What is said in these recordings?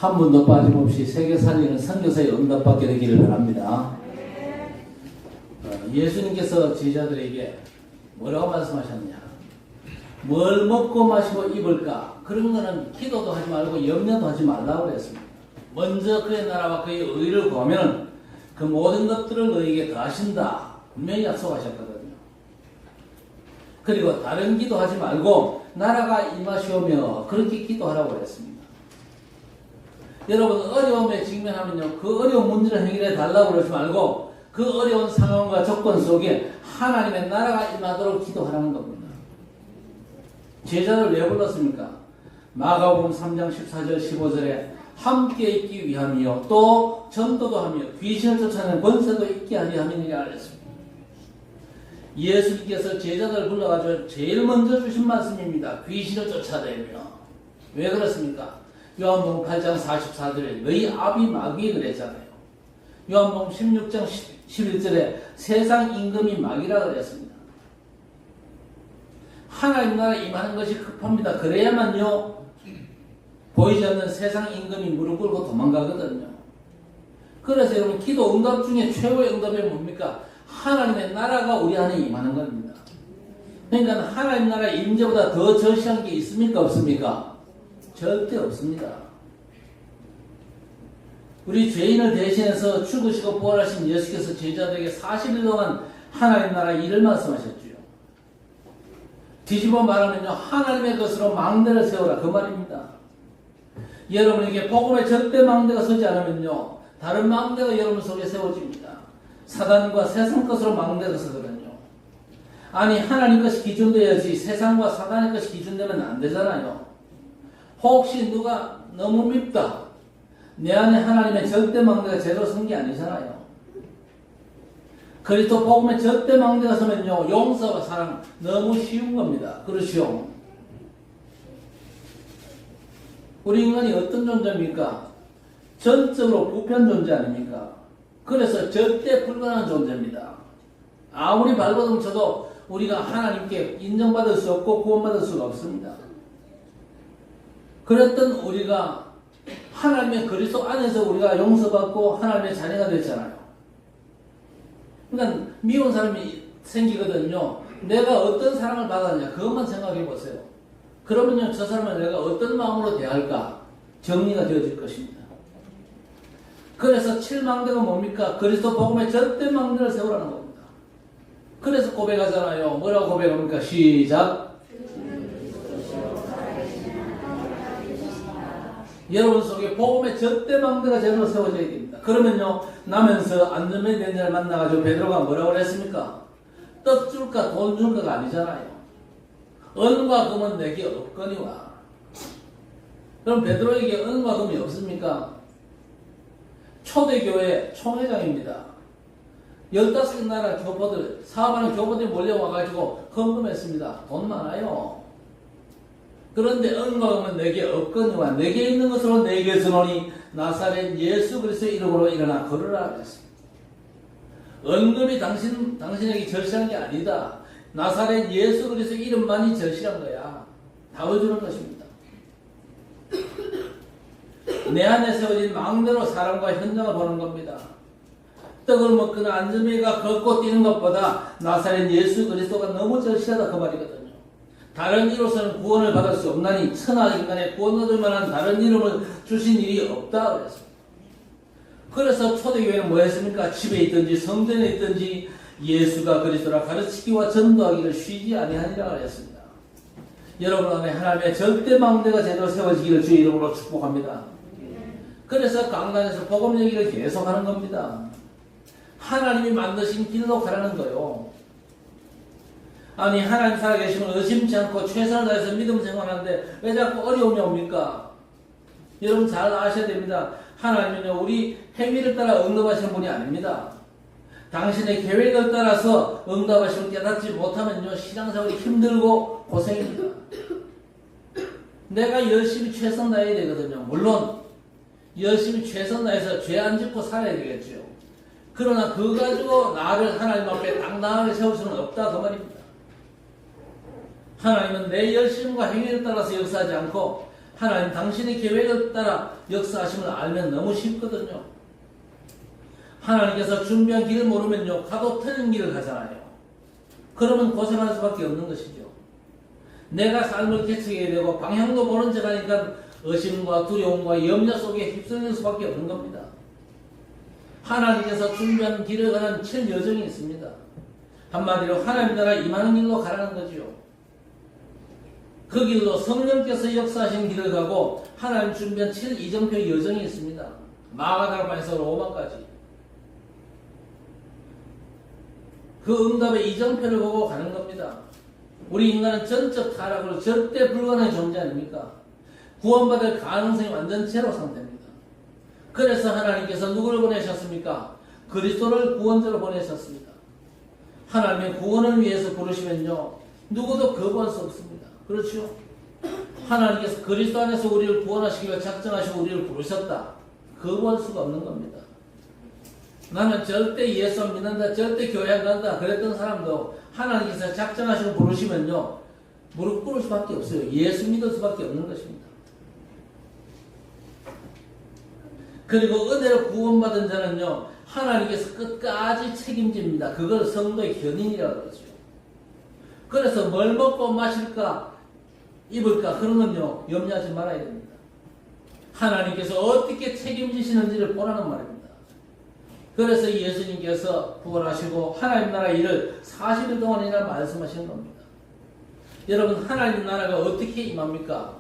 한 분도 빠짐없이 세계 살리는 선교사의 응답받게 되기를 바랍니다. 예수님께서 제자들에게 뭐라고 말씀하셨냐? 뭘 먹고 마시고 입을까? 그런 거는 기도도 하지 말고 염려도 하지 말라고 그랬습니다. 먼저 그의 나라와 그의 의를 구하면 그 모든 것들을 너에게 더하신다. 분명히 약속하셨거든요. 그리고 다른 기도하지 말고 나라가 임하시오며 그렇게 기도하라고 했습니다. 여러분 어려움에 직면하면요, 그 어려운 문제를 해결해 달라고 그러지 말고 그 어려운 상황과 조건 속에 하나님의 나라가 임하도록 기도하라는 겁니다. 제자를 왜 불렀습니까? 마가복음 3장 14절 15절에 함께 있기 위함이요 또 전도도 하며 귀신을 쫓아내는 권세도 있게 하리 함이니라 그랬습니다. 예수님께서 제자들을 불러가지고 제일 먼저 주신 말씀입니다. 귀신을 쫓아내며. 왜 그렇습니까? 요한복음 8장 44절에 너희 아비 마귀 그랬잖아요. 요한복음 16장 11절에 세상 임금이 마귀라 그랬습니다. 하나님 나라 임하는 것이 급합니다. 그래야만요 보이지 않는 세상 임금이 무릎 꿇고 도망가거든요. 그래서 여러분 기도 응답 중에 최고의 응답이 뭡니까? 하나님의 나라가 우리 안에 임하는 겁니다. 그러니까 하나님 나라 임재보다 더 절실한 게 있습니까? 없습니까? 절대 없습니다. 우리 죄인을 대신해서 죽으시고 부활하신 예수께서 제자들에게 40일 동안 하나님 나라 일을 말씀하셨죠. 뒤집어 말하면요, 하나님의 것으로 망대를 세우라 그 말입니다. 여러분에게 복음의 절대 망대가 서지 않으면요, 다른 망대가 여러분 속에 세워집니다. 사단과 세상 것으로 망대가 서거든요. 아니 하나님 것이 기준되어야지 세상과 사단의 것이 기준되면 안 되잖아요. 혹시 누가 너무 밉다, 내 안에 하나님의 절대 망대가 제대로 선 게 아니잖아요. 그리스도 복음의 절대 망대가 서면요, 용서와 사랑 너무 쉬운 겁니다. 그렇죠? 우리 인간이 어떤 존재입니까? 전적으로 부패한 존재 아닙니까? 그래서 절대 불가능한 존재입니다. 아무리 발버둥 쳐도 우리가 하나님께 인정받을 수 없고 구원받을 수가 없습니다. 그랬던 우리가 하나님의 그리스도 안에서 우리가 용서받고 하나님의 자녀가 됐잖아요. 그러니까 미운 사람이 생기거든요. 내가 어떤 사랑을 받았냐 그것만 생각해 보세요. 그러면요, 저 사람을 내가 어떤 마음으로 대할까 정리가 되어질 것입니다. 그래서 7망대가 뭡니까? 그리스도 복음의 절대 망대를 세우라는 겁니다. 그래서 고백하잖아요. 뭐라고 고백합니까? 시작. 여러분 속에 복음의 절대 망대가 제대로 세워져야 됩니다. 그러면요, 나면서 안전맨 된자를 만나가지고 베드로가 뭐라고 했습니까? 떡 줄까 돈 줄까가 아니잖아요. 은과 금은 내게 없거니와. 그럼 베드로에게 은과 금이 없습니까? 초대교회 총회장입니다. 15개 나라 교포들, 사업하는 교포들이 몰려와가지고 헌금했습니다. 돈 많아요. 그런데 은과 금은 내게 없거니와 내게 있는 것으로 내게 주노니 나사렛 예수 그리스도의 이름으로 일어나 걸으라 그랬습니다. 은금이 당신에게 절실한 게 아니다. 나사렛 예수 그리스도의 이름만이 절실한 거야. 다워주는 것입니다. 내 안에 세워진 망대로 사람과 현장을 보는 겁니다. 떡을 먹거나 안전매가 걷고 뛰는 것보다 나사렛 예수 그리스도가 너무 절실하다 그 말이거든요. 다른 이로서는 구원을 받을 수 없나니 천하 인간의 구원 얻을 만한 다른 이름을 주신 일이 없다 그랬습니다. 그래서 초대교회는 뭐 했습니까? 집에 있든지 성전에 있든지 예수가 그리스도라 가르치기와 전도하기를 쉬지 아니하니라 그랬습니다. 여러분 안에 하나님의 절대 망대가 제대로 세워지기를 주의 이름으로 축복합니다. 그래서 강단에서 복음 얘기를 계속하는 겁니다. 하나님이 만드신 길로 가라는 거요. 아니 하나님 살아계시면 의심치 않고 최선을 다해서 믿음 생활하는데 왜 자꾸 어려움이 옵니까? 여러분 잘 아셔야 됩니다. 하나님은요, 우리 행위를 따라 응답하시는 분이 아닙니다. 당신의 계획을 따라서 응답하시면 깨닫지 못하면요, 신앙생활이 힘들고 고생입니다. 내가 열심히 최선 다해야 되거든요. 물론 열심히 최선 다해서 죄 안 짓고 살아야 되겠죠. 그러나 그거 가지고 나를 하나님 앞에 당당하게 세울 수는 없다 그 말입니다. 하나님은 내 열심과 행위를 따라서 역사하지 않고 하나님 당신의 계획을 따라 역사하심을 알면 너무 쉽거든요. 하나님께서 준비한 길을 모르면요, 가도 틀린 길을 가잖아요. 그러면 고생할 수밖에 없는 것이죠. 내가 삶을 개척해야 되고 방향도 모른 척 하니까 의심과 두려움과 염려 속에 휩쓸릴 수밖에 없는 겁니다. 하나님께서 준비한 길을 가는 7여정이 있습니다. 한마디로 하나님 나라 임하는 길로 가라는 거지요. 그 길로 성령께서 역사하신 길을 가고 하나님 준비한 7이정표 여정이 있습니다. 마가다락방에서 로마까지. 그 응답의 이정표를 보고 가는 겁니다. 우리 인간은 전적 타락으로 절대 불가능한 존재 아닙니까? 구원받을 가능성이 완전 제로 상태입니다. 그래서 하나님께서 누구를 보내셨습니까? 그리스도를 구원자로 보내셨습니다. 하나님의 구원을 위해서 부르시면요, 누구도 거부할 수 없습니다. 그렇죠? 하나님께서 그리스도 안에서 우리를 구원하시기를 작정하시고 우리를 부르셨다. 거부할 수가 없는 겁니다. 나는 절대 예수 안 믿는다, 절대 교회 안 간다 그랬던 사람도 하나님께서 작정하시고 부르시면요, 무릎 꿇을 수밖에 없어요. 예수 믿을 수밖에 없는 것입니다. 그리고 은혜로 구원받은 자는요, 하나님께서 끝까지 책임집니다. 그걸 성도의 견인이라고 그러죠. 그래서 뭘 먹고 마실까, 입을까, 그런 건요, 염려하지 말아야 됩니다. 하나님께서 어떻게 책임지시는지를 보라는 말입니다. 그래서 예수님께서 부활하시고 하나님 나라 일을 40일 동안이나 말씀하시는 겁니다. 여러분, 하나님 나라가 어떻게 임합니까?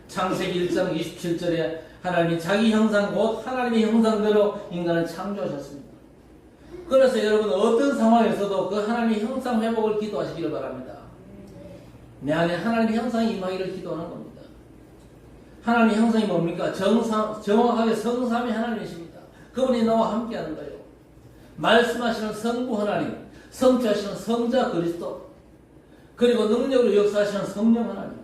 창세기 1장 27절에 하나님이 자기 형상 곧 하나님의 형상대로 인간을 창조하셨습니다. 그래서 여러분, 어떤 상황에서도 그 하나님의 형상 회복을 기도하시기를 바랍니다. 내 안에 하나님의 형상이 임하기를 기도하는 겁니다. 하나님의 형상이 뭡니까? 정확하게 성삼위 하나님이십니다. 그분이 나와 함께하는 거예요. 말씀하시는 성부 하나님, 성취하시는 성자 그리스도, 그리고 능력으로 역사하시는 성령 하나님.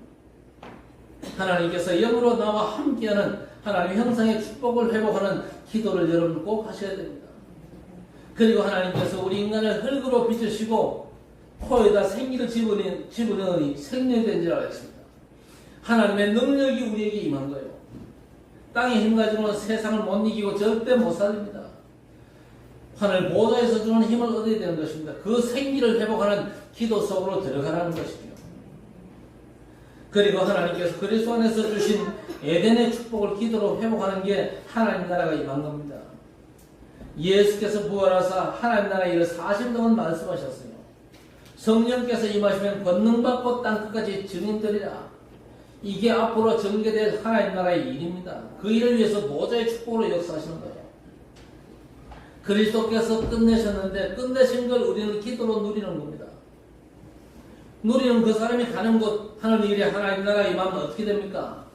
하나님께서 영으로 나와 함께하는 하나님의 형상의 축복을 회복하는 기도를 여러분 꼭 하셔야 됩니다. 그리고 하나님께서 우리 인간을 흙으로 빚으시고 코에다 생기를 집어넣으니 생명이 된지라고 했습니다. 하나님의 능력이 우리에게 임한 거예요. 땅의 힘 가지고는 세상을 못 이기고 절대 못 살립니다. 하늘 보좌에서 주는 힘을 얻어야 되는 것입니다. 그 생기를 회복하는 기도 속으로 들어가라는 것이죠. 그리고 하나님께서 그리스도 안에서 주신 에덴의 축복을 기도로 회복하는 게 하나님 나라가 임한 겁니다. 예수께서 부활하사 하나님 나라의 일을 40일 동안 말씀하셨어요. 성령께서 임하시면 권능받고 땅끝까지 증인되리라. 이게 앞으로 전개될 하나님 나라의 일입니다. 그 일을 위해서 보좌의 축복으로 역사하시는 거예요. 그리스도께서 끝내셨는데 끝내신 걸 우리는 기도로 누리는 겁니다. 누리는 그 사람이 가는 곳 하는 일이 하나님 나라에 임하면 어떻게 됩니까?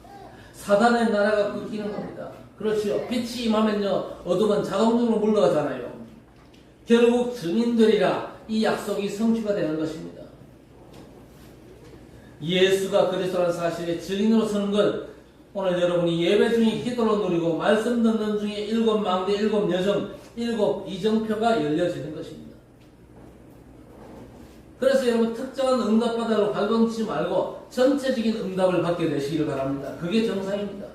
사단의 나라가 끊기는 겁니다. 그렇죠. 빛이 임하면요, 어둠은 자동적으로 물러가잖아요. 결국 증인되리라, 이 약속이 성취가 되는 것입니다. 예수가 그리스도라는 사실에 증인으로 서는 것, 오늘 여러분이 예배 중에 기도로 누리고 말씀 듣는 중에 7망대 7여정 7이정표가 열려지는 것입니다. 그래서 여러분, 특정한 응답바다로 발버둥치지 말고 전체적인 응답을 받게 되시기를 바랍니다. 그게 정상입니다.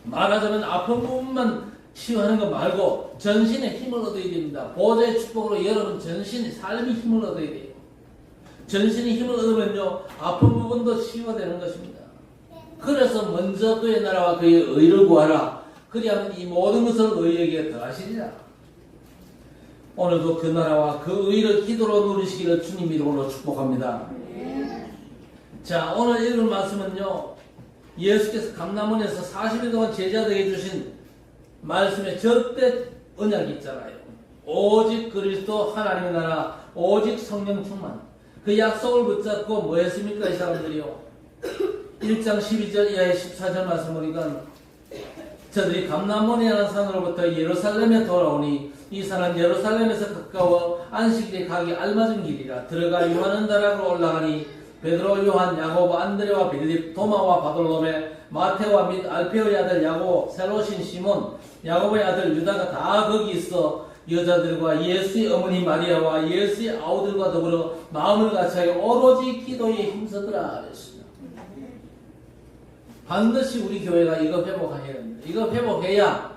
말하자면 아픈 부분만 치유하는 것 말고 전신에 힘을 얻어야 됩니다. 보좌의 축복으로 여러분 전신의 삶이 힘을 얻어야 돼요. 전신이 힘을 얻으면요, 아픈 부분도 치유가 되는 것입니다. 그래서 먼저 그의 나라와 그의 의를 구하라. 그리하면 이 모든 것을 너희에게 더하시리라. 오늘도 그 나라와 그 의를 기도로 누리시기를 주님 이름으로 축복합니다. 자, 오늘 읽을 말씀은요, 예수께서 감람원에서 40일 동안 제자들에게 주신 말씀에 절대 언약이 있잖아요. 오직 그리스도 하나님의 나라, 오직 성령 충만. 그 약속을 붙잡고 뭐 했습니까, 이 사람들이요? 1장 12절 이하의 14절 말씀 보니까 저들이 감람원이라는 산으로부터 예루살렘에 돌아오니 이 산은 예루살렘에서 가까워 안식일에 가기 알맞은 길이라. 들어가 요한은 다락으로 올라가니 베드로, 요한, 야고보, 안드레와 빌립, 도마와 바돌로메, 마테와 및 알페오의 아들 야고보, 셀로신 시몬, 야고보의 아들 유다가 다 거기 있어 여자들과 예수의 어머니 마리아와 예수의 아우들과 더불어 마음을 같이하여 오로지 기도에 힘쓰더라 그랬습니다. 반드시 우리 교회가 이거 회복해야 됩니다. 이거 회복해야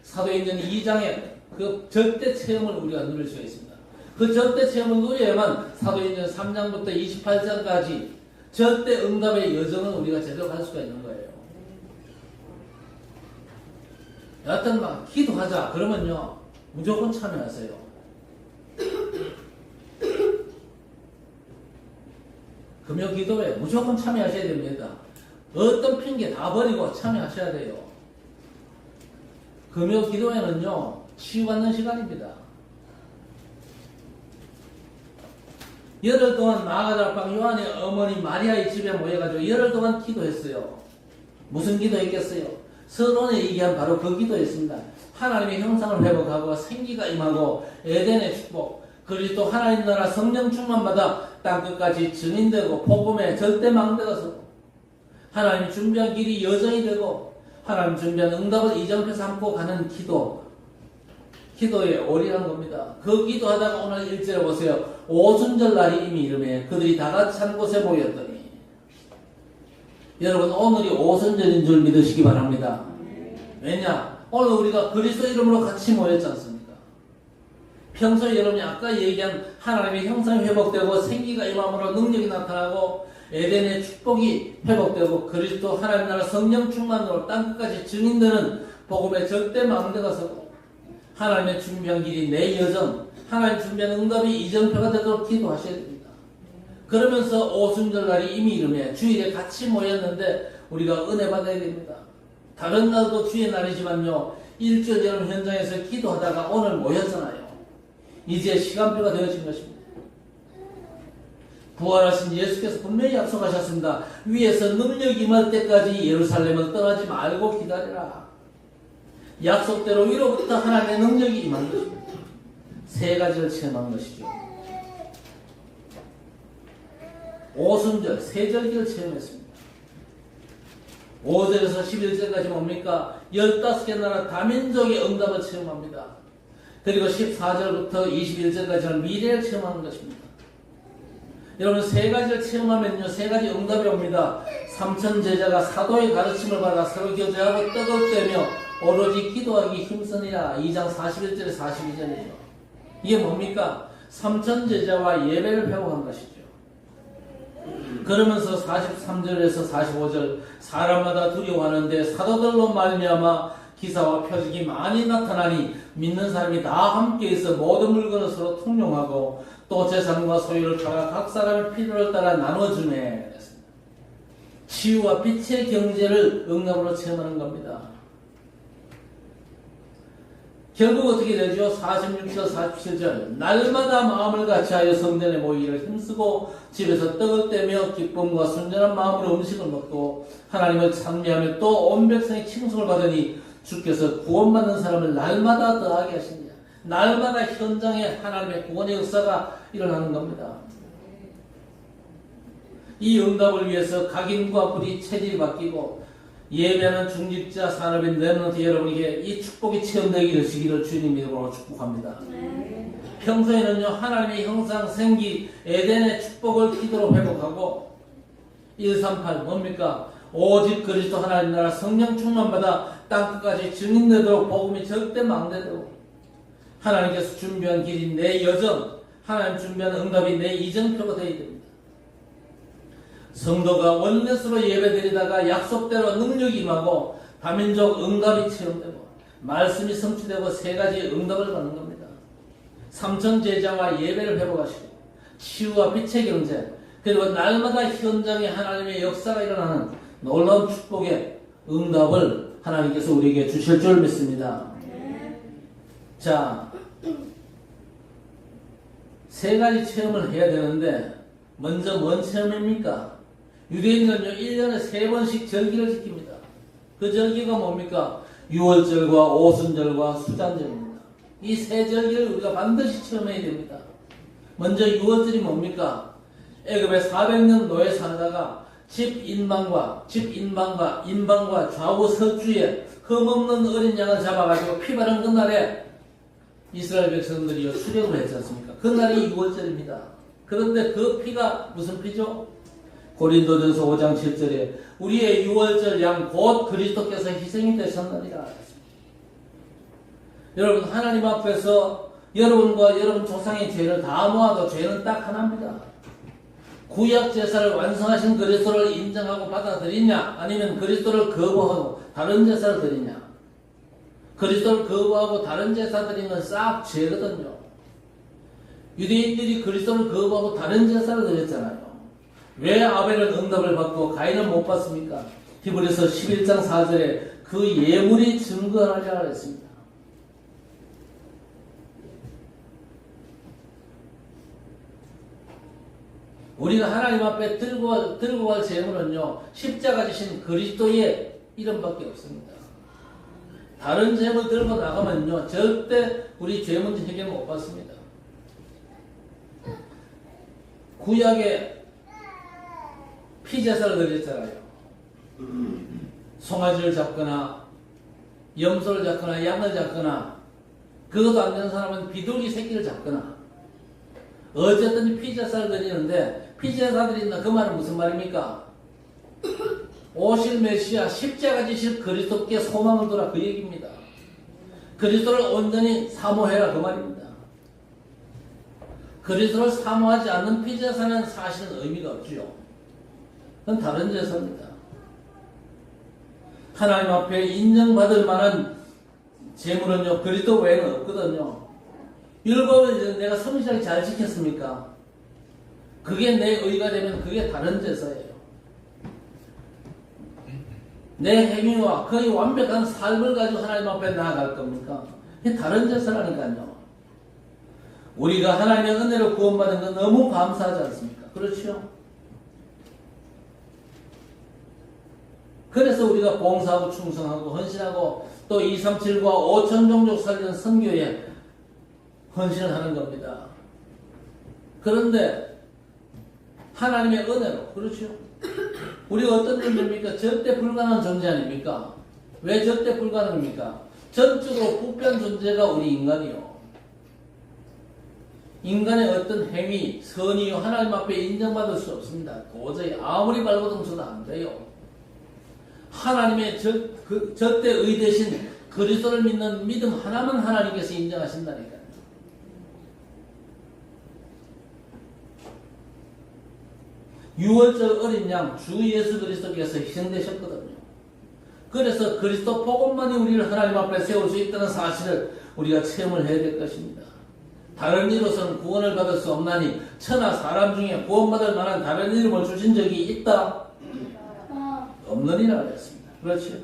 사도행전 2장의 그 절대 체험을 우리가 누릴 수가 있습니다. 그 절대 체험을 누려야만 사도행전 3장부터 28장까지 절대 응답의 여정을 우리가 제대로 갈 수가 있는 거예요. 여하튼 막 기도하자 그러면요 무조건 참여하세요. 금요 기도에 무조건 참여하셔야 됩니다. 어떤 핑계 다 버리고 참여하셔야 돼요. 금요 기도회는요 치유받는 시간입니다. 열흘 동안 마가다락방 요한의 어머니 마리아의 집에 모여가지고 열흘 동안 기도했어요. 무슨 기도했겠어요? 서론에 얘기한 바로 그 기도였습니다. 하나님의 형상을 회복하고 생기가 임하고 에덴의 축복, 그리스도 하나님 나라 성령 충만받아 땅끝까지 증인되고 복음의 절대 망대가 서고 하나님 준비한 길이 여정이 되고 하나님 준비한 응답을 이정표 삼고 가는 기도에 올인한 겁니다. 그 기도하다가 오늘 1절에 보세요. 오순절 날이 이미 이름에 그들이 다 같이 한 곳에 모였더니 여러분 오늘이 오순절인 줄 믿으시기 바랍니다. 왜냐? 오늘 우리가 그리스도 이름으로 같이 모였지 않습니까? 평소에 여러분이 아까 얘기한 하나님의 형상이 회복되고 생기가 임함으로 능력이 나타나고 에덴의 축복이 회복되고 그리스도 하나님 나라 성령 충만으로 땅끝까지 증인되는 복음의 절대 망대가 서고 하나님의 준비한 길이 내 여정, 하나님 준비한 응답이 이정표가 되도록 기도하셔야 됩니다. 그러면서 오순절날이 이미 이름에 주일에 같이 모였는데 우리가 은혜 받아야 됩니다. 다른 날도 주의 날이지만요. 일주일 여름 현장에서 기도하다가 오늘 모였잖아요. 이제 시간표가 되어진 것입니다. 부활하신 예수께서 분명히 약속하셨습니다. 위에서 능력이 임할 때까지 예루살렘을 떠나지 말고 기다리라. 약속대로 위로부터 하나님의 능력이 임한 것입니다. 세 가지를 체험한 것이죠. 오순절, 세절기를 체험했습니다. 5절에서 11절까지 뭡니까? 15개 나라 다민족의 응답을 체험합니다. 그리고 14절부터 21절까지는 미래를 체험하는 것입니다. 여러분 세 가지를 체험하면요 세 가지 응답이 옵니다. 3천 제자가 사도의 가르침을 받아 서로 교제하고 떡을 떼며 오로지 기도하기 힘쓰니라. 2장 41절에 42절이에요. 이게 뭡니까? 3천 제자와 예배를 회복한 것이죠. 그러면서 43절에서 45절 사람마다 두려워하는데 사도들로 말미암아 기사와 표적이 많이 나타나니 믿는 사람이 다 함께해서 모든 물건을 서로 통용하고 또 재산과 소유를 팔아 각 사람의 필요를 따라 나눠주매. 치유와 빛의 경제를 응답으로 체험하는 겁니다. 결국 어떻게 되죠? 46절 47절 날마다 마음을 같이하여 성전에 모이기를 힘쓰고 집에서 떡을 떼며 기쁨과 순전한 마음으로 음식을 먹고 하나님을 찬미하며 또 온 백성의 칭송을 받으니 주께서 구원받는 사람을 날마다 더하게 하시느냐. 날마다 현장에 하나님의 구원의 역사가 일어나는 겁니다. 이 응답을 위해서 각인과 불이 체질이 바뀌고 예배하는 중직자 산업인 렘넌트 여러분에게 이 축복이 체험되기를 주기를 주님 이름으로 축복합니다. 평소에는요 하나님의 형상 생기 에덴의 축복을 기도로 회복하고 138 뭡니까? 오직 그리스도 하나님 나라 성령 충만받아 땅끝까지 증인되도록 복음이 절대 망대되고 하나님께서 준비한 길이 내 여정, 하나님 준비한 응답이 내 이정표가 되어야 됩니다. 성도가 원넷으로 예배드리다가 약속대로 능력이 임하고 다민족 응답이 체험되고 말씀이 성취되고 세 가지 응답을 받는 겁니다. 3천 제자와 예배를 회복하시고 치유와 빛의 경제 그리고 날마다 현장에 하나님의 역사가 일어나는 놀라운 축복의 응답을 하나님께서 우리에게 주실 줄 믿습니다. 자, 세 가지 체험을 해야 되는데 먼저 뭔 체험입니까? 유대인들은요 1년에 3번씩 절기를 지킵니다. 그 절기가 뭡니까? 6월절과 오순절과 수잔절입니다. 이 세 절기를 우리가 반드시 체험해야 됩니다. 먼저 6월절이 뭡니까? 애굽에 400년 노예 살다가 집 인방과 좌우 서주에 흠없는 어린 양을 잡아가지고 피 바른 그날에 이스라엘 백성들이 출애굽을 했지 않습니까? 그날이 6월절입니다. 그런데 그 피가 무슨 피죠? 고린도전서 5장 7절에 우리의 유월절 양 곧 그리스도께서 희생이 되셨느니라. 여러분, 하나님 앞에서 여러분과 여러분 조상의 죄를 다 모아도 죄는 딱 하나입니다. 구약 제사를 완성하신 그리스도를 인정하고 받아들이냐, 아니면 그리스도를 거부하고 다른 제사를 드리냐. 그리스도를 거부하고 다른 제사 드리는 건 싹 죄거든요. 유대인들이 그리스도를 거부하고 다른 제사를 드렸잖아요. 왜 아벨은 응답을 받고 가인은 못 받습니까? 히브리서 11장 4절에 그 예물이 증거하리라 했습니다. 우리가 하나님 앞에 들고 갈 제물은요, 십자가 지신 그리스도의 이름밖에 없습니다. 다른 제물 들고 나가면요, 절대 우리 죄 문제 해결 못 받습니다. 구약에 피제사를 드렸잖아요. 송아지를 잡거나 염소를 잡거나 양을 잡거나, 그것도 안 되는 사람은 비둘기 새끼를 잡거나, 어쨌든 피제사를 드리는데, 피제사 드린다 그 말은 무슨 말입니까? 오실 메시아 십자가 지실 그리스도께 소망을 두라, 그 얘기입니다. 그리스도를 온전히 사모해라, 그 말입니다. 그리스도를 사모하지 않는 피제사는 사실은 의미가 없지요. 그건 다른 제사입니다. 하나님 앞에 인정받을 만한 제물은요, 그리스도 외에는 없거든요. 율법을 내가 성실하게 잘 지켰습니까? 그게 내 의가 되면 그게 다른 제사예요. 내 행위와 거의 완벽한 삶을 가지고 하나님 앞에 나아갈 겁니까? 이게 다른 제사라니까요. 우리가 하나님의 은혜로 구원받은 건 너무 감사하지 않습니까? 그렇죠? 그래서 우리가 봉사하고 충성하고 헌신하고 또 237과 5천 종족 살리는 선교에 헌신을 하는 겁니다. 그런데 하나님의 은혜로, 그렇죠? 우리가 어떤 존재입니까? 절대 불가능한 존재 아닙니까? 왜 절대 불가능입니까? 전적으로 부패한 존재가 우리 인간이요. 인간의 어떤 행위, 선의요, 하나님 앞에 인정받을 수 없습니다. 도저히 아무리 발버둥쳐도 안 돼요. 하나님의 절대 의 대신 그리스도를 믿는 믿음 하나만 하나님께서 인정하신다니까요. 유월절 어린 양 주 예수 그리스도께서 희생되셨거든요. 그래서 그리스도 복음만이 우리를 하나님 앞에 세울 수 있다는 사실을 우리가 체험을 해야 될 것입니다. 다른 이로서는 구원을 받을 수 없나니 천하 사람 중에 구원받을 만한 다른 이름을 주신 적이 있다? 없느니라 그랬습니다. 그렇죠?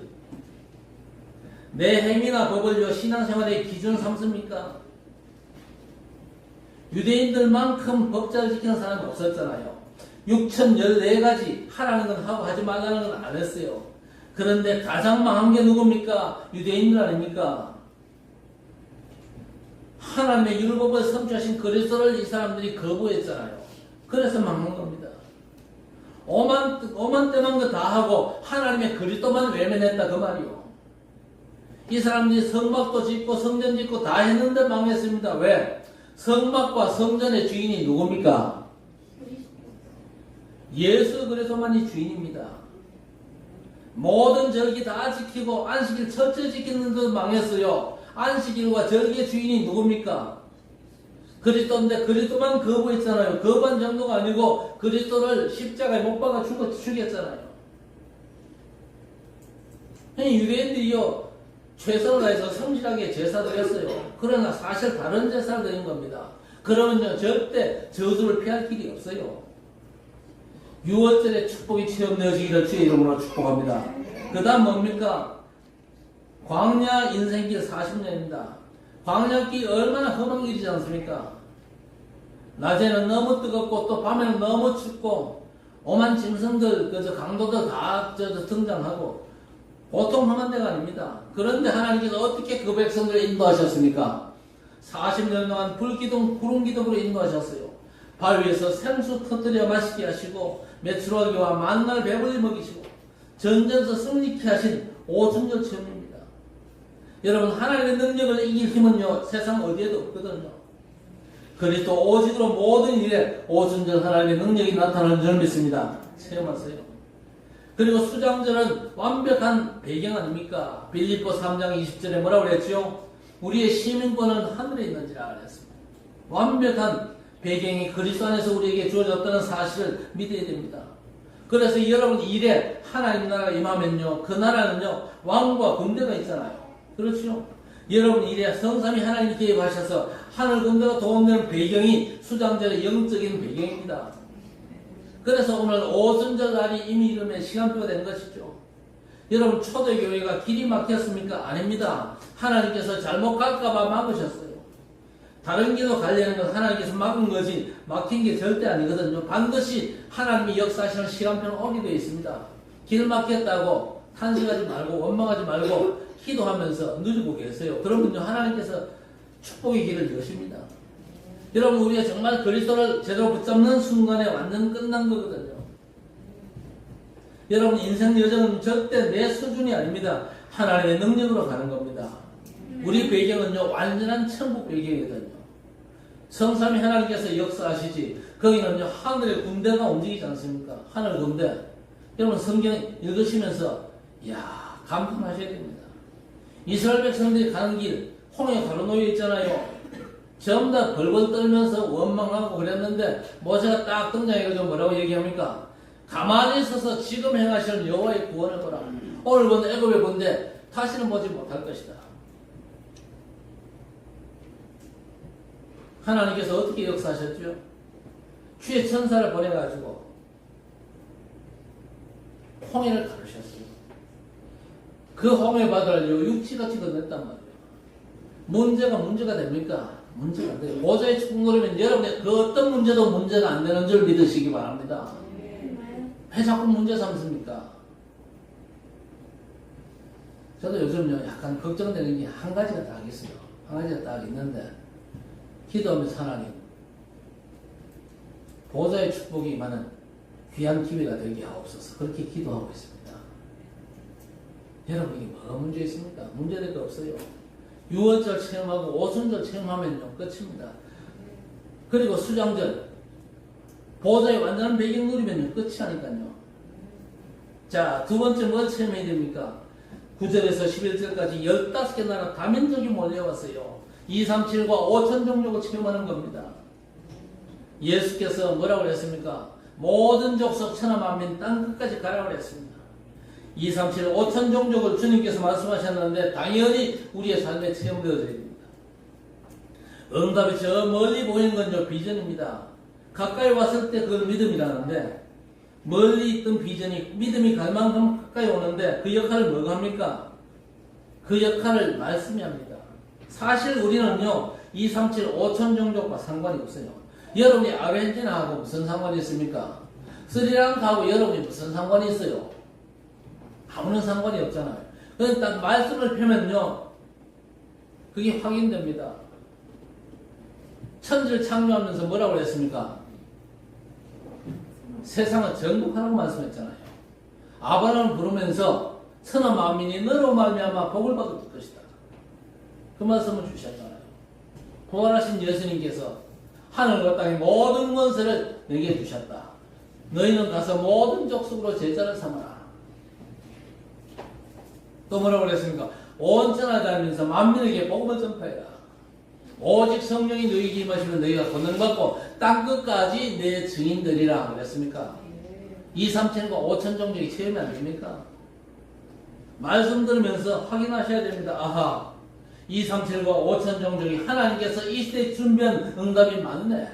내 행위나 법을요 신앙생활의 기준 삼습니까? 유대인들만큼 법자를 지키는 사람이 없었잖아요. 6,014가지 하라는 건 하고 하지 말라는 건 안 했어요. 그런데 가장 망한 게 누굽니까? 유대인들 아닙니까? 하나님의 율법을 성취하신 그리스도를 이 사람들이 거부했잖아요. 그래서 망한 겁니다. 오만 때만 거 다 하고 하나님의 그리스도만 외면했다, 그 말이요. 이 사람들이 성막도 짓고 성전 짓고 다 했는데 망했습니다. 왜? 성막과 성전의 주인이 누굽니까? 예수 그리스도만이 주인입니다. 모든 절기 다 지키고 안식일 첫째 지키는데도 망했어요. 안식일과 절기의 주인이 누굽니까? 그리스도인데 그리스도만 거부했잖아요. 거부한 정도가 아니고 그리스도를 십자가에 못 박아 죽였잖아요. 유대인들이요 최선을 다해서 성실하게 제사를 했어요. 그러나 사실 다른 제사를 드린 겁니다. 그러면요 절대 저주를 피할 길이 없어요. 6월절에 축복이 체험되어지기를 주의 이름으로 축복합니다. 그 다음 뭡니까? 광야 인생길 40년입니다. 광야길 얼마나 험한 길이지 않습니까? 낮에는 너무 뜨겁고 또 밤에는 너무 춥고 오만 짐승들, 강도들 다 등장하고 보통 험한 데가 아닙니다. 그런데 하나님께서 어떻게 그 백성들을 인도하셨습니까? 40년 동안 불기둥, 구름기둥으로 인도하셨어요. 발 위에서 생수 터뜨려 마시게 하시고 메추라기와 만날 배불리 먹이시고 전전서 승리케 하신 오순절 체험입니다. 여러분 하나님의 능력을 이길 힘은요 세상 어디에도 없거든요. 그리스도 오직으로 모든 일에 오순절 하나님의 능력이 나타나는 줄 믿습니다. 체험하세요. 그리고 수장절은 완벽한 배경 아닙니까? 빌립보 3장 20절에 뭐라고 그랬죠? 우리의 시민권은 하늘에 있는지라 그랬습니다. 완벽한 배경이 그리스도 안에서 우리에게 주어졌다는 사실을 믿어야 됩니다. 그래서 여러분 일에 하나님 나라가 임하면요, 그 나라는요 왕과 군대가 있잖아요. 그렇죠? 여러분 일에 성삼위 하나님이 개입하셔서 하늘 군대가 도움되는 배경이 수장절의 영적인 배경입니다. 그래서 오늘 오순절 날이 이미 이름의 시간표가 된 것이죠. 여러분 초대교회가 길이 막혔습니까? 아닙니다. 하나님께서 잘못 갈까봐 막으셨어요. 다른 길로 가려는 건 하나님께서 막은 거지 막힌 게 절대 아니거든요. 반드시 하나님이 역사하시는 시간표는 오게 되어 있습니다. 길 막혔다고 탄식하지 말고 원망하지 말고 기도하면서 누리고 계세요. 그러면요 하나님께서 축복의 길을 여십니다. 여러분 우리가 정말 그리스도를 제대로 붙잡는 순간에 완전 끝난 거거든요. 여러분 인생 여정은 절대 내 수준이 아닙니다. 하나님의 능력으로 가는 겁니다. 우리 배경은요 완전한 천국 배경이거든요. 성삼위 하나님께서 역사하시지 거기는요 하늘의 군대가 움직이지 않습니까? 하늘 군대. 여러분 성경 읽으시면서 이야 감탄하셔야 됩니다. 이스라엘 백성들이 가는 길 홍해 가로 놓여 있잖아요. 전부 다 벌벌 떨면서 원망하고 그랬는데 모세가 딱 등장해가지고 뭐라고 얘기합니까? 가만히 있어서 지금 행하시는 여호와의 구원을 보라. 오늘 본 애굽의 본데 다시는 보지 못할 것이다. 하나님께서 어떻게 역사하셨죠? 주의 천사를 보내가지고 홍해를 가르셨어요. 그 홍해 바다를 육지같이 건넜단 말이에요. 문제가 됩니까? 문제가 안 돼요. 보좌의 축복 누리면 여러분의 그 어떤 문제도 문제가 안 되는 줄 믿으시기 바랍니다. 왜 자꾸 문제 삼습니까? 저도 요즘요 약간 걱정되는 게 한 가지가 딱 있어요. 한 가지가 딱 있는데 기도하면서 하나님 보좌의 축복이 임하는 귀한 기회가 되게 하옵소서. 그렇게 기도하고 있습니다. 여러분 이게 뭐가 문제 있습니까? 문제될 거 없어요. 6월절 체험하고 오순절 체험하면요 끝입니다. 그리고 수장절 보좌의 완전한 배경 누리면요 끝이 아니까요. 자, 두 번째 뭘 체험해야 됩니까? 9절에서 11절까지 15개 나라 다민족이 몰려왔어요. 237과 5천 종족을 체험하는 겁니다. 예수께서 뭐라고 그랬습니까? 모든 족속 천하 만민 땅 끝까지 가라고 그랬습니다. 237, 5천 종족을 주님께서 말씀하셨는데 당연히 우리의 삶에 체험되어져야 됩니다. 응답이 저 멀리 보이는 건요 비전입니다. 가까이 왔을 때 그걸 믿음이라는데 멀리 있던 비전이 믿음이 갈 만큼 가까이 오는데 그 역할을 뭐가 합니까? 그 역할을 말씀이 합니다. 사실 우리는요 237, 5천 종족과 상관이 없어요. 여러분이 아르헨티나하고 무슨 상관이 있습니까? 스리랑카하고 여러분이 무슨 상관이 있어요? 아무런 상관이 없잖아요. 그러니까 말씀을 펴면요 그게 확인됩니다. 천지를 창조하면서 뭐라고 그랬습니까? 세상을 정복하라고 말씀했잖아요. 아브라함을 부르면서 천하 만민이 너로 말미암아 복을 받을 것이다. 그 말씀을 주셨잖아요. 부활하신 예수님께서 하늘과 땅의 모든 권세를 내게 주셨다. 너희는 가서 모든 족속으로 제자를 삼아라. 또 뭐라고 그랬습니까? 온 천하 다니면서 만민에게 복음을 전파해라. 오직 성령이 너희에게 임하시면 너희가 권능받고 땅끝까지 내 증인들이라 그랬습니까? 237과 5천 종족이 체험이 안 됩니까? 말씀 들으면서 확인하셔야 됩니다. 아하, 237과 5천 종족이 하나님께서 이 시대에 준비한 응답이 맞네.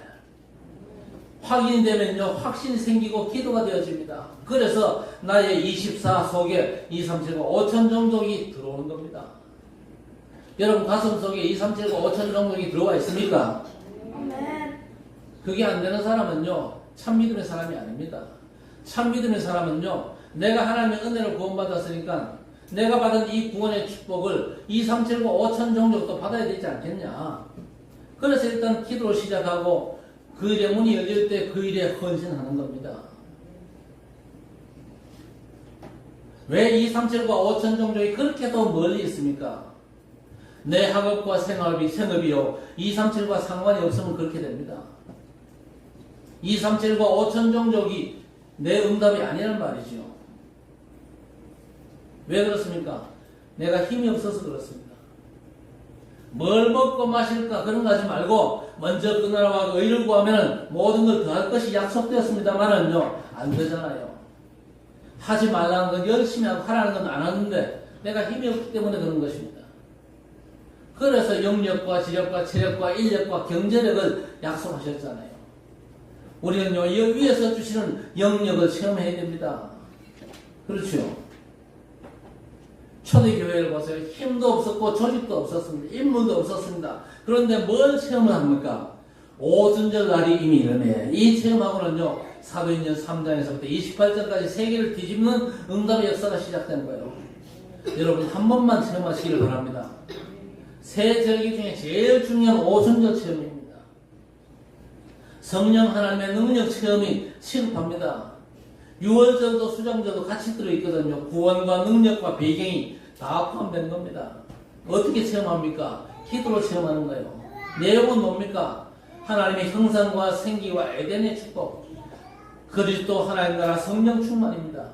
확인이 되면요 확신이 생기고 기도가 되어집니다. 그래서 나의 24 속에 237과 5천 종족이 들어오는 겁니다. 여러분 가슴 속에 237과 5천 종족이 들어와 있습니까? 그게 안 되는 사람은요 참 믿음의 사람이 아닙니다. 참 믿음의 사람은요 내가 하나님의 은혜를 구원받았으니까 내가 받은 이 구원의 축복을 237과 5천 종족도 받아야 되지 않겠냐. 그래서 일단 기도를 시작하고 그 일의 문이 열릴 때 그 일에 헌신하는 겁니다. 왜 237과 5천 종족이 그렇게 더 멀리 있습니까? 내 학업과 생업이요 237과 상관이 없으면 그렇게 됩니다. 237과 5천 종족이 내 응답이 아니란 말이지요. 왜 그렇습니까? 내가 힘이 없어서 그렇습니다. 뭘 먹고 마실까 그런 거 하지 말고 먼저 끊으라고 의를 구하면 모든 걸 더할 것이 약속되었습니다만은요 안 되잖아요. 하지 말라는 건 열심히 하고 하라는 건 안 하는데 내가 힘이 없기 때문에 그런 것입니다. 그래서 영력과 지력과 체력과 인력과 경제력을 약속하셨잖아요. 우리는요 이 위에서 주시는 영력을 체험해야 됩니다. 그렇죠? 초대교회를 보세요. 힘도 없었고 조직도 없었습니다. 인물도 없었습니다. 그런데 뭘 체험을 합니까? 오순절 날이 이미 이르네. 이 체험하고는요 사도행전 3장에서부터 28장까지 세계를 뒤집는 응답의 역사가 시작된 거예요. 여러분 한 번만 체험하시기를 바랍니다. 세 절기 중에 제일 중요한 오순절 체험입니다. 성령 하나님의 능력 체험이 시급합니다. 6월절도 수장절도 같이 들어있거든요. 구원과 능력과 배경이 다 포함된 겁니다. 어떻게 체험합니까? 기도로 체험하는 거예요. 내용은 뭡니까? 하나님의 형상과 생기와 에덴의 축복, 그리스도 하나님 나라 성령 충만입니다.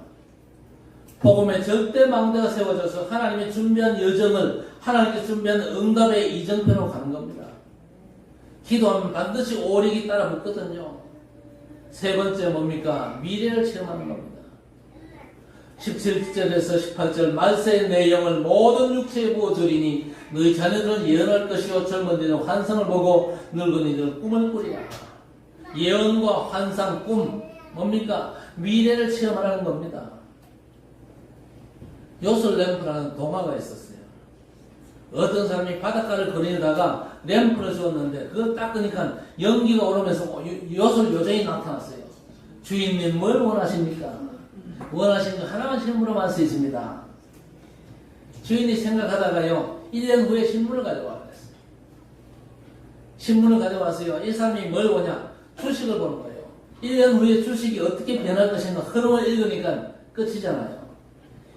복음의 절대 망대가 세워져서 하나님이 준비한 여정을 하나님께 준비한 응답의 이정표로 가는 겁니다. 기도하면 반드시 오력이 따라 붙거든요. 세 번째 뭡니까? 미래를 체험하는 겁니다. 17절에서 18절 말세의 내용을 모든 육체에 부어주리니 너희 자녀들은 예언할 것이요 젊은이들은 환상을 보고 늙은이들은 꿈을 꾸리라. 예언과 환상, 꿈 뭡니까? 미래를 체험하라는 겁니다. 요술 램프라는 동화가 있었어요. 어떤 사람이 바닷가를 거니다가 램프를 주었는데 그걸 닦으니까 연기가 오르면서 요술 요정이 나타났어요. 주인님 뭘 원하십니까? 원하시는 거 하나만 신문으로만 수 있습니다. 주인이 생각하다가요 1년 후에 신문을 가져와 그랬어요. 신문을 가져와서요 이 사람이 뭘 보냐? 주식을 보는 거예요. 1년 후에 주식이 어떻게 변할 것인가 흐름을 읽으니까 끝이잖아요.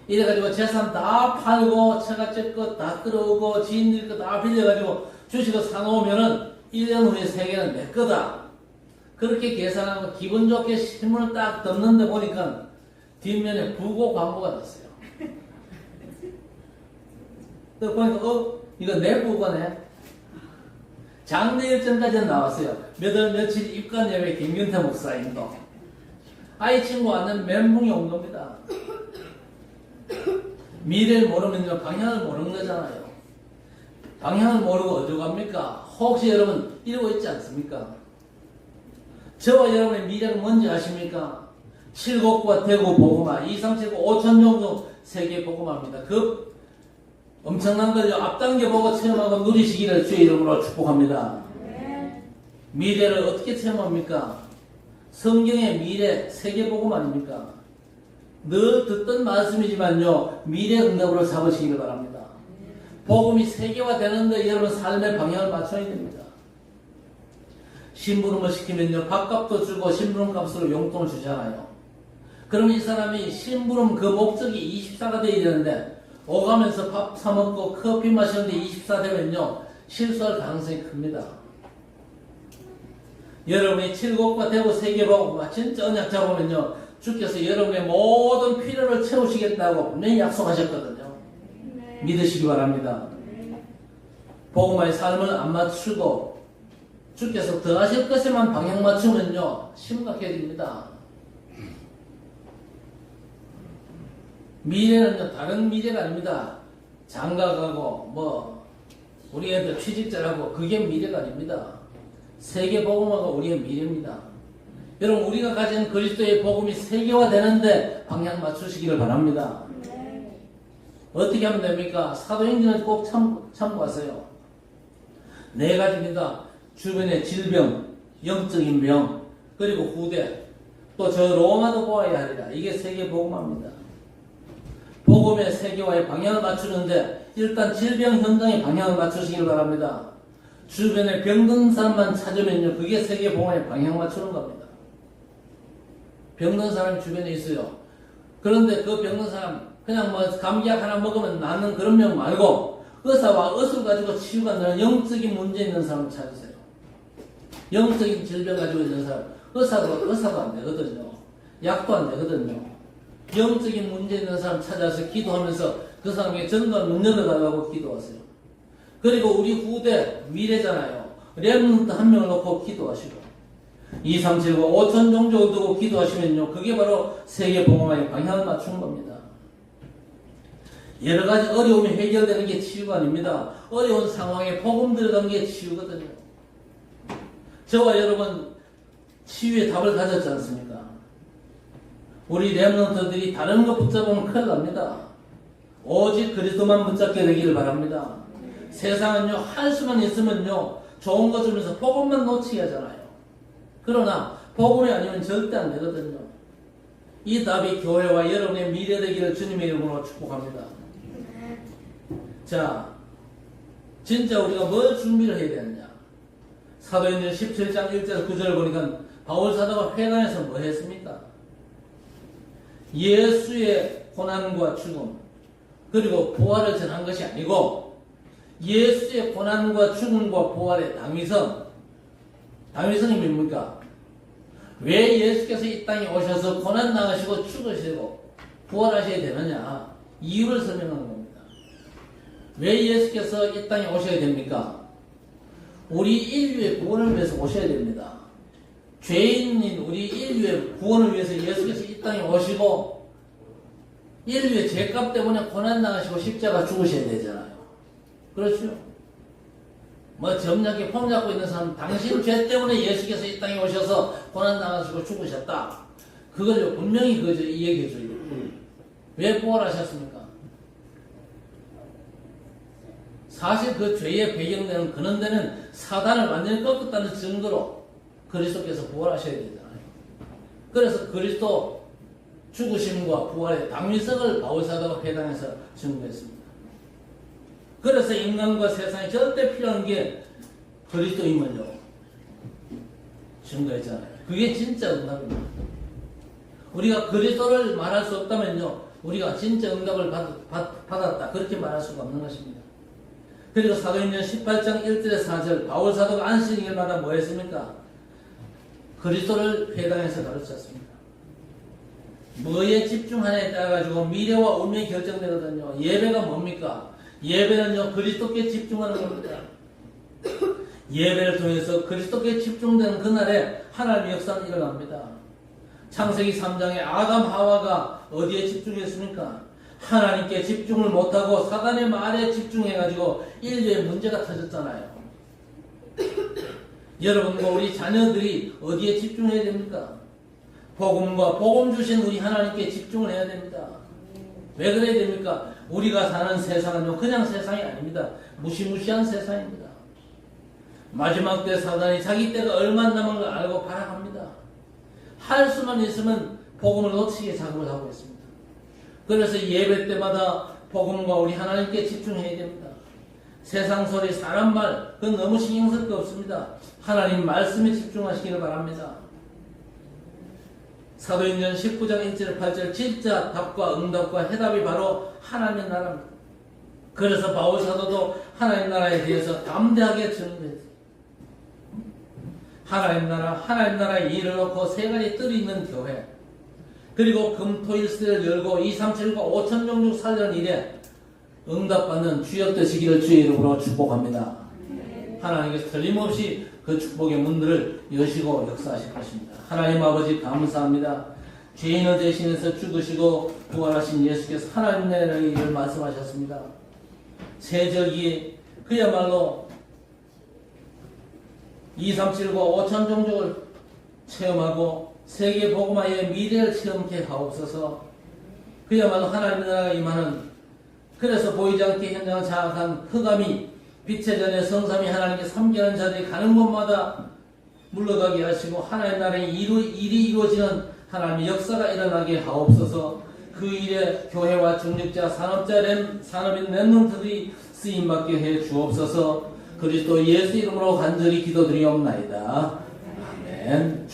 이래가지고 재산 다 팔고 처갓집 것 다 끌어오고 지인들 것 다 빌려가지고 주식을 사놓으면은 1년 후에 세계는 내 거다. 그렇게 계산하고 기분 좋게 신문을 딱 덮는데 보니까 뒷면에 부고 광고가 났어요. 또 보니까 이거 내 부고네. 장래 일정까지는 나왔어요. 몇 월 며칠 입관 예외 김균태 목사님도. 아이 친구와는 멘붕이 온 겁니다. 미래를 모르면요 방향을 모르는 거잖아요. 방향을 모르고 어디로 갑니까? 혹시 여러분 이러고 있지 않습니까? 저와 여러분의 미래가 뭔지 아십니까? 칠곡과 대구 복음화 237고 5천 정도 세계 복음화입니다. 그 엄청난 걸 앞당겨 보고 체험하고 누리시기를 주의 이름으로 축복합니다. 미래를 어떻게 체험합니까? 성경의 미래 세계 복음 아닙니까? 늘 듣던 말씀이지만요 미래 응답으로 잡으시기를 바랍니다. 복음이 세계화되는데 여러분 삶의 방향을 맞춰야 됩니다. 심부름을 시키면요 밥값도 주고 심부름 값으로 용돈을 주잖아요. 그럼 이 사람이 심부름 그 목적이 24가 되어야 되는데 오가면서 밥 사먹고 커피 마시는데 24 되면요 실수할 가능성이 큽니다. 여러분이 칠곡과 대구 세계복음화 진짜 언약 잡으면요 주께서 여러분의 모든 필요를 채우시겠다고 분명히 약속하셨거든요. 믿으시기 바랍니다. 복음화의 삶을 안 맞추고 주께서 더 하실 것에만 방향 맞추면요 심각해집니다. 미래는요 다른 미래가 아닙니다. 장가가고 우리 애들 취직자라고 그게 미래가 아닙니다. 세계 복음화가 우리의 미래입니다. 여러분 우리가 가진 그리스도의 복음이 세계화되는데 방향 맞추시기를 바랍니다. 어떻게 하면 됩니까? 사도행전을 꼭 참고하세요. 네 가지입니다. 주변의 질병, 영적인 병, 그리고 후대, 또 저 로마도 보아야 하리라. 이게 세계 복음화입니다. 복음의 세계화에 방향을 맞추는데 일단 질병 현장에 방향을 맞추시길 바랍니다. 주변에 병든 사람만 찾으면요 그게 세계 복음화에 방향 맞추는 겁니다. 병든 사람이 주변에 있어요. 그런데 그 병든 사람 그냥 감기약 하나 먹으면 낫는 그런 병 말고 의사와 의술 가지고 치유가 되는 영적인 문제 있는 사람을 찾으세요. 영적인 질병 가지고 있는 사람 의사도 안 되거든요. 약도 안 되거든요. 영적인 문제 있는 사람 찾아서 기도하면서 그 사람에게 전도한 문 열어달라고 기도하세요. 그리고 우리 후대 미래잖아요. 렘넌트 한 명을 놓고 기도하시고 2, 3, 7, 9, 5천 종족을 두고 기도하시면요. 그게 바로 세계 복음화의 방향을 맞춘 겁니다. 여러 가지 어려움이 해결되는 게 치유가 아닙니다. 어려운 상황에 복음 들어간 게 치유거든요. 저와 여러분 치유의 답을 가졌지 않습니까? 우리 렘넌트들이 다른 거 붙잡으면 큰일 납니다. 오직 그리스도만 붙잡게 되기를 바랍니다. 세상은요, 할 수만 있으면요, 좋은 거 주면서 복음만 놓치게 하잖아요. 그러나 복음이 아니면 절대 안 되거든요. 이 답이 교회와 여러분의 미래 되기를 주님의 이름으로 축복합니다. 자, 진짜 우리가 뭘 준비를 해야 되느냐? 사도행전 17장 1절 9절을 보니까 바울 사도가 회당에서 뭐 했습니까? 예수의 고난과 죽음 그리고 부활을 전한 것이 아니고 예수의 고난과 죽음과 부활의 당위성이 뭡니까? 왜 예수께서 이 땅에 오셔서 고난 당하시고 죽으시고 부활하셔야 되느냐? 이유를 설명하는 겁니다. 왜 예수께서 이 땅에 오셔야 됩니까? 우리 인류의 구원을 위해서 오셔야 됩니다. 죄인인 우리 인류의 구원을 위해서 예수께서 이 땅에 오시고 인류의 죄값 때문에 고난 당하시고 십자가 죽으셔야 되잖아요. 그렇죠? 뭐 점잖게 폼 잡고 있는 사람 당신 죄 때문에 예수께서 이 땅에 오셔서 고난 당하시고 죽으셨다. 그걸 분명히 이 얘기해 줘요. 왜 부활하셨습니까? 사실 그 죄의 배경되는 근원되는 사단을 완전히 꺾었다는 증거로 그리스도께서 부활하셔야 되잖아요. 그래서 그리스도 죽으심과 부활의 당위성을 바울사도가 회당에서 증거했습니다. 그래서 인간과 세상에 절대 필요한 게 그리스도임을요 증거했잖아요. 그게 진짜 응답입니다. 우리가 그리스도를 말할 수 없다면요 우리가 진짜 응답을 받았다 그렇게 말할 수가 없는 것입니다. 그리고 사도행전 18장 1절에 4절 바울사도가 안식일마다 뭐 했습니까? 그리스도를 회당에서 가르쳤습니다. 뭐에 집중하냐에 따라가지고 미래와 운명이 결정되거든요. 예배가 뭡니까? 예배는요 그리스도께 집중하는 겁니다. 예배를 통해서 그리스도께 집중되는 그날에 하나님의 역사는 일어납니다. 창세기 3장에 아담 하와가 어디에 집중했습니까? 하나님께 집중을 못하고 사단의 말에 집중해가지고 인류의 문제가 터졌잖아요. 여러분과 우리 자녀들이 어디에 집중해야 됩니까? 복음과 복음 주신 우리 하나님께 집중을 해야 됩니다. 왜 그래야 됩니까? 우리가 사는 세상은요 그냥 세상이 아닙니다. 무시무시한 세상입니다. 마지막 때 사단이 자기 때가 얼마 남은 걸 알고 발악합니다. 할 수만 있으면 복음을 놓치게 작업을 하고 있습니다. 그래서 예배 때마다 복음과 우리 하나님께 집중해야 됩니다. 세상 소리, 사람 말, 그건 너무 신경 쓸 거 없습니다. 하나님 말씀에 집중하시기를 바랍니다. 사도행전 19장 1절 8절 진짜 답과 응답과 해답이 바로 하나님의 나라입니다. 그래서 바울 사도도 하나님 나라에 대해서 담대하게 증거했어요. 하나님 나라의 일을 놓고 세 가지 뜰이 있는 교회 그리고 금토일 시대를 열고 2, 3, 7과 5천 종족 살리는 일에 응답받는 주역 되시기를 주의 이름으로 축복합니다. 하나님께서 틀림없이 그 축복의 문들을 여시고 역사하실 것입니다. 하나님 아버지 감사합니다. 죄인을 대신해서 죽으시고 부활하신 예수께서 하나님 나라의 일을 말씀하셨습니다. 세절기 그야말로 2, 3, 7과 5천 종족을 체험하고 세계 복음화의 미래를 체험케 하옵소서. 그야말로 하나님 나라가 임하는 그래서 보이지 않게 현장을 장악한 흑암이 빛의 전에 성삼위 하나님께 섬기는 자들이 가는 곳마다 물러가게 하시고 하나님 나라의 일이 이루어지는 하나님의 역사가 일어나게 하옵소서. 그 일에 교회와 중직자, 산업인 렘넌트들이 쓰임받게 해 주옵소서. 그리스도 예수 이름으로 간절히 기도드리옵나이다. 아멘.